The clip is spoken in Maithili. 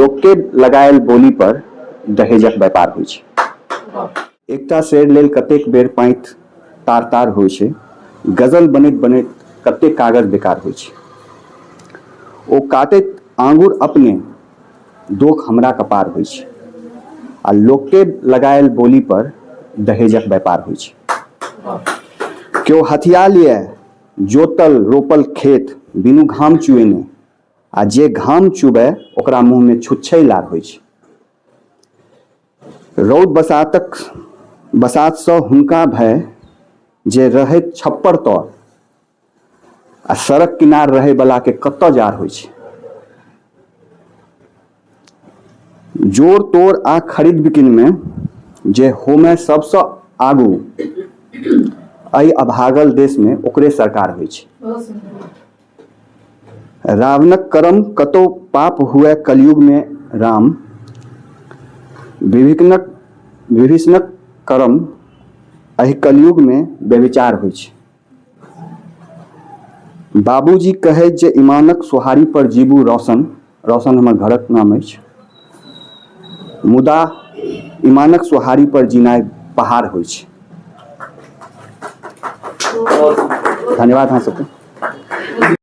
लोकके लगायल बोली पर दहेजक व्यापार होइ छै। एकटा शेर लेल कतेक बेर पैंत तार तार होइ छै, गजल बनैत बनैत कतेक कागज बेकार होइ छै। ओ काटैत आंगुर अपने, दोख हमरा कपार होइ छै, आ लोकके लगायल बोली पर दहेजक व्यापार होइ छै। केओ हथिया लिए जोतल रोपल खेत बिनु घाम चुएने, आ जे घाम चुबे ओकरा मुंह में छुच्छे लार होइ छै। रौद बसात सँ हुनका भय जे रहैत छप्पर तर, आ सड़क किनार रहे वाला के कत्ता जार होइ छै। जोड़ तोड़ आ खरीद बिकिन में जे होमे सबसे आगू, एहि अभागल देश में ओकरे सरकार होइ छै। रावणक कर्म कतौ पाप हुए कलयुग में राम, विभीषणक कर्म एहि कलयुग में व्यभिचार होइ छै। बाबूजी कहे जे ईमानक सोहारी पर जीबू रोशन, रोशन हमर घरक नाम अछि, मुदा ईमानक सोहारी पर जीनाइ पहाड़ होइ छै। धन्यवाद अहाँ सबके।